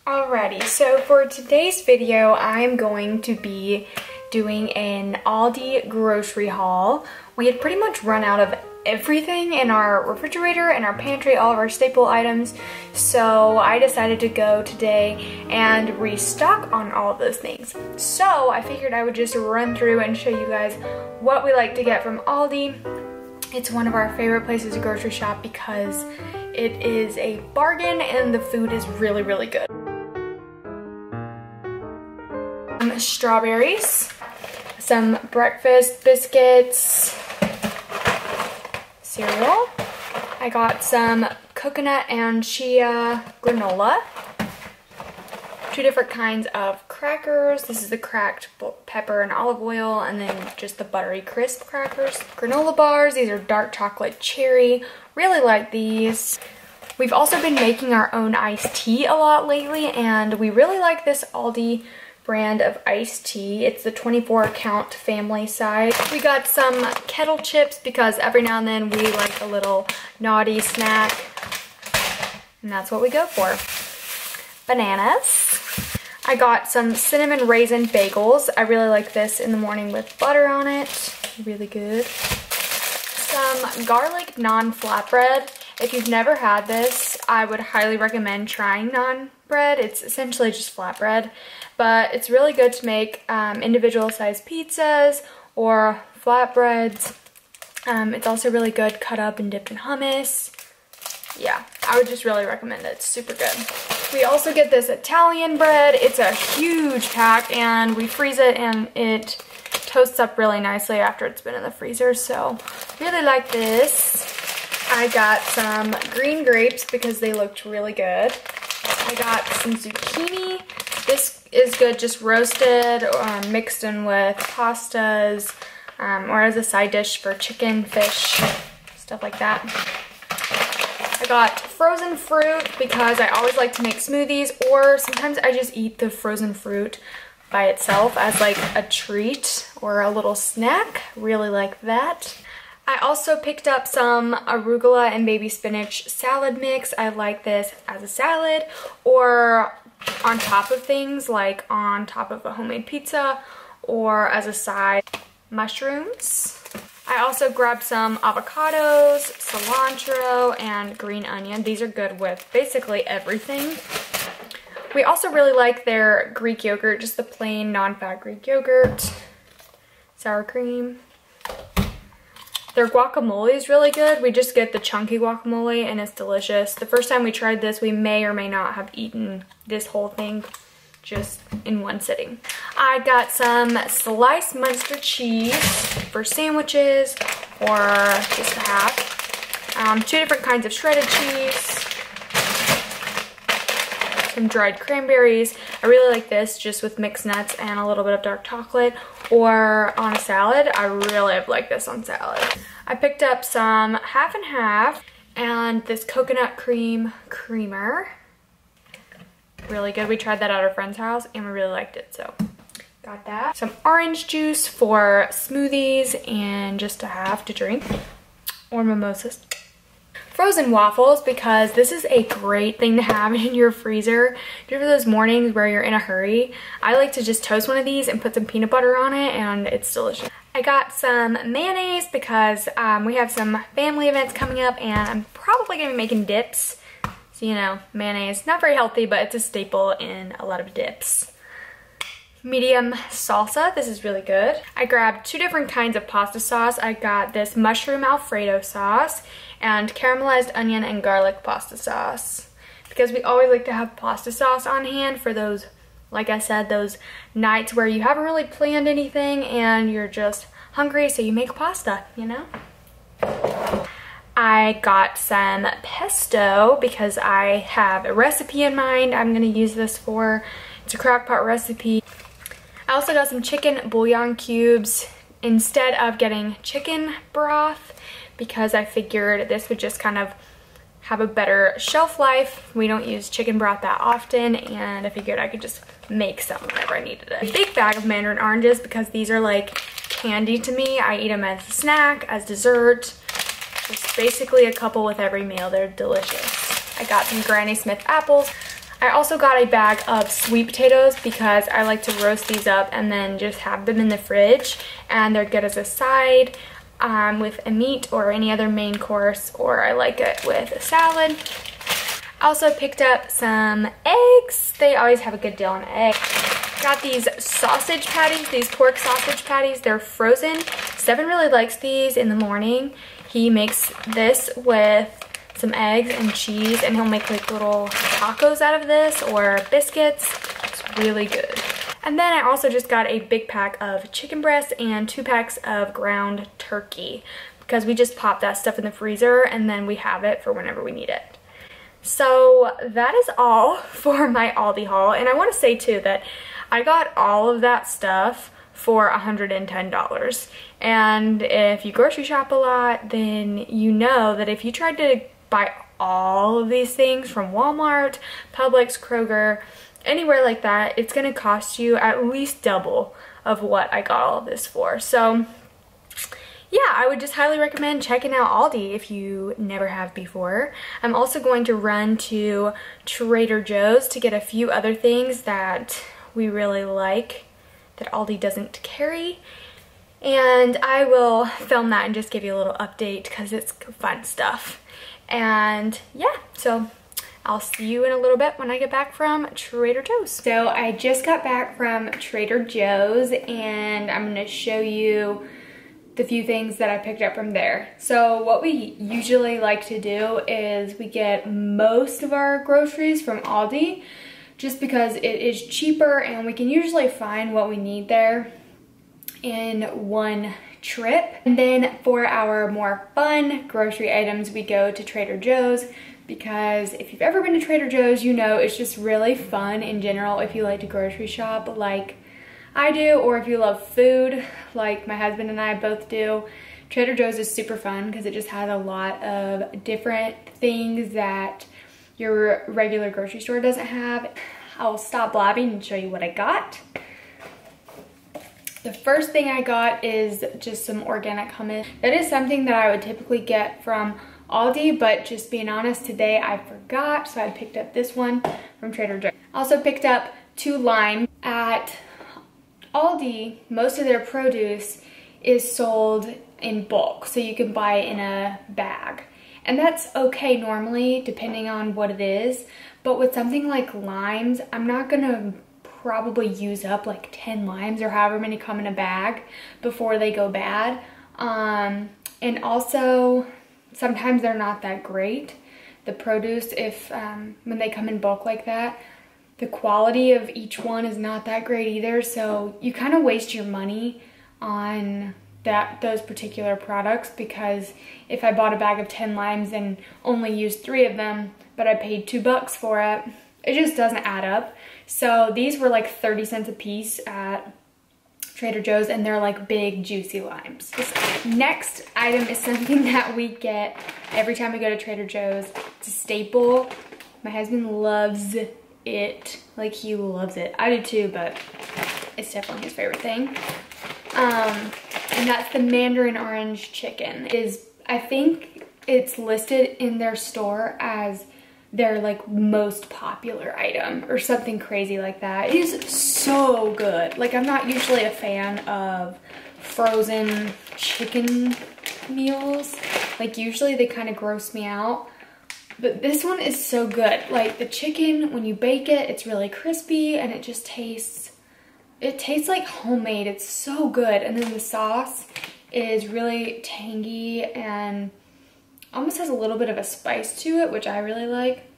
Alrighty, so for today's video, I'm going to be doing an Aldi grocery haul. We had pretty much run out of everything in our refrigerator and our pantry, all of our staple items, so I decided to go today and restock on all of those things. So I figured I would just run through and show you guys what we like to get from Aldi. It's one of our favorite places to grocery shop because it is a bargain and the food is really, really good. Strawberries, some breakfast biscuits, cereal. I got some coconut and chia granola, 2 different kinds of crackers. This is the cracked pepper and olive oil, and then just the buttery crisp crackers. Granola bars, these are dark chocolate cherry. Really like these. We've also been making our own iced tea a lot lately, and we really like this Aldi brand of iced tea. It's the 24 count family size. We got some kettle chips because every now and then we like a little naughty snack, and that's what we go for. Bananas. I got some cinnamon raisin bagels. I really like this in the morning with butter on it. Really good. Some garlic naan flatbread. If you've never had this, I would highly recommend trying naan bread. It's essentially just flatbread, but it's really good to make individual sized pizzas or flatbreads. It's also really good cut up and dipped in hummus. Yeah, I would just really recommend it. It's super good. We also get this Italian bread. It's a huge pack and we freeze it and it toasts up really nicely after it's been in the freezer, so really like this. I got some green grapes because they looked really good. I got some zucchini. This is good just roasted or mixed in with pastas or as a side dish for chicken, fish, stuff like that. I got frozen fruit because I always like to make smoothies, or sometimes I just eat the frozen fruit by itself as like a treat or a little snack. Really like that. I also picked up some arugula and baby spinach salad mix. I like this as a salad or on top of things, like on top of a homemade pizza or as a side. Mushrooms. I also grabbed some avocados, cilantro, and green onion. These are good with basically everything. We also really like their Greek yogurt, just the plain non-fat Greek yogurt. Sour cream. Their guacamole is really good. We just get the chunky guacamole and it's delicious. The first time we tried this, we may or may not have eaten this whole thing just in one sitting. I got some sliced Munster cheese for sandwiches or just to have. 2 different kinds of shredded cheese. Some dried cranberries. I really like this just with mixed nuts and a little bit of dark chocolate or on a salad. I really like this on salad. I picked up some half and half and this coconut cream creamer. Really good. We tried that at our friend's house and we really liked it, so got that. Some orange juice for smoothies and just to have to drink, or mimosas. Frozen waffles, because this is a great thing to have in your freezer. Do for those mornings where you're in a hurry. I like to just toast one of these and put some peanut butter on it and it's delicious. I got some mayonnaise because we have some family events coming up and I'm probably going to be making dips. So, you know, mayonnaise, not very healthy, but it's a staple in a lot of dips. Medium salsa, this is really good. I grabbed 2 different kinds of pasta sauce. I got this mushroom Alfredo sauce and caramelized onion and garlic pasta sauce. Because we always like to have pasta sauce on hand for those, like I said, those nights where you haven't really planned anything and you're just hungry, so you make pasta, you know? I got some pesto because I have a recipe in mind I'm gonna use this for. It's a crock-pot recipe. I also got some chicken bouillon cubes instead of getting chicken broth because I figured this would just kind of have a better shelf life. We don't use chicken broth that often and I figured I could just make some whenever I needed it. A big bag of mandarin oranges because these are like candy to me. I eat them as a snack, as dessert. Just basically a couple with every meal. They're delicious. I got some Granny Smith apples. I also got a bag of sweet potatoes because I like to roast these up and then just have them in the fridge, and they're good as a side with a meat or any other main course, or I like it with a salad. I also picked up some eggs. They always have a good deal on eggs. Got these sausage patties, these pork sausage patties. They're frozen. Stephen really likes these in the morning. He makes this with some eggs and cheese, and he'll make like little tacos out of this or biscuits. It's really good. And then I also just got a big pack of chicken breasts and 2 packs of ground turkey because we just pop that stuff in the freezer and then we have it for whenever we need it. So that is all for my Aldi haul. And I want to say too that I got all of that stuff for $110. And if you grocery shop a lot, then you know that if you tried to buy all of these things from Walmart, Publix, Kroger, anywhere like that, it's going to cost you at least double of what I got all of this for. So yeah, I would just highly recommend checking out Aldi if you never have before. I'm also going to run to Trader Joe's to get a few other things that we really like that Aldi doesn't carry. And I will film that and just give you a little update because it's fun stuff. And yeah, so I'll see you in a little bit when I get back from Trader Joe's. So I just got back from Trader Joe's and I'm going to show you the few things that I picked up from there. So what we usually like to do is we get most of our groceries from Aldi just because it is cheaper and we can usually find what we need there in one trip. And then for our more fun grocery items, we go to Trader Joe's because if you've ever been to Trader Joe's, you know it's just really fun in general if you like to grocery shop like I do, or if you love food like my husband and I both do. Trader Joe's is super fun because it just has a lot of different things that your regular grocery store doesn't have. I'll stop blabbing and show you what I got. The first thing I got is just some organic hummus. That is something that I would typically get from Aldi, but just being honest, today I forgot, so I picked up this one from Trader Joe. Also picked up 2 limes. At Aldi, most of their produce is sold in bulk, so you can buy it in a bag. And that's okay normally, depending on what it is, but with something like limes, I'm not gonna probably use up like 10 limes or however many come in a bag before they go bad. And also, sometimes they're not that great. The produce, if when they come in bulk like that, the quality of each one is not that great either, so you kind of waste your money on those particular products, because if I bought a bag of 10 limes and only used 3 of them, but I paid $2 for it, it just doesn't add up. So these were like 30 cents a piece at Trader Joe's, and they're like big juicy limes. This next item is something that we get every time we go to Trader Joe's. It's a staple. My husband loves it. Like, he loves it. I do too, but it's definitely his favorite thing. And that's the mandarin orange chicken. I think it's listed in their store as their like most popular item or something crazy like that. It is so good. Like, I'm not usually a fan of frozen chicken meals. Like, usually they kind of gross me out. But this one is so good. Like, the chicken, when you bake it, it's really crispy and it just tastes like homemade. It's so good. And then the sauce is really tangy and almost has a little bit of a spice to it, which I really like.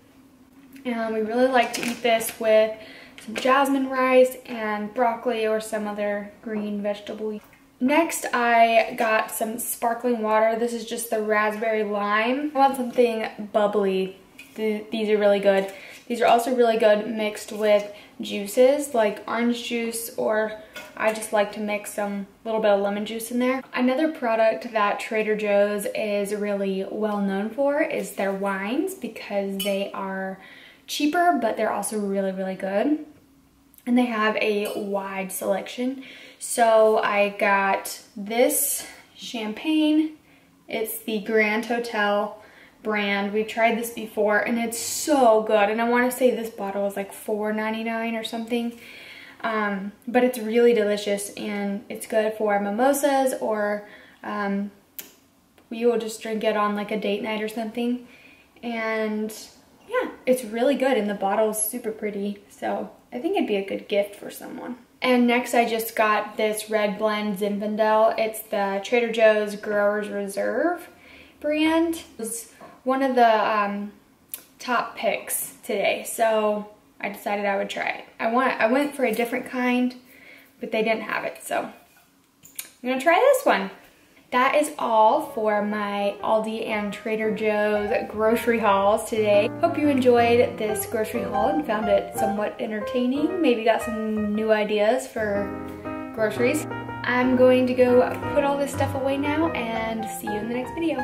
And we really like to eat this with some jasmine rice and broccoli or some other green vegetable. Next, I got some sparkling water. This is just the raspberry lime. I want something bubbly. These are really good. These are also really good mixed with juices like orange juice, or I just like to mix some little bit of lemon juice in there. Another product that Trader Joe's is really well known for is their wines, because they are cheaper, but they're also really, really good. And they have a wide selection. So I got this champagne. It's the Grand Hotel brand. We've tried this before and it's so good. And I want to say this bottle is like $4.99 or something. But it's really delicious and it's good for mimosas, or we will just drink it on like a date night or something. And yeah, it's really good and the bottle is super pretty. So I think it'd be a good gift for someone. And next I just got this Red Blend Zinfandel. It's the Trader Joe's Growers Reserve brand. It was one of the top picks today, so I decided I would try it. I went for a different kind, but they didn't have it, so I'm gonna try this one. That is all for my Aldi and Trader Joe's grocery hauls today. Hope you enjoyed this grocery haul and found it somewhat entertaining. Maybe got some new ideas for groceries. I'm going to go put all this stuff away now and see you in the next video.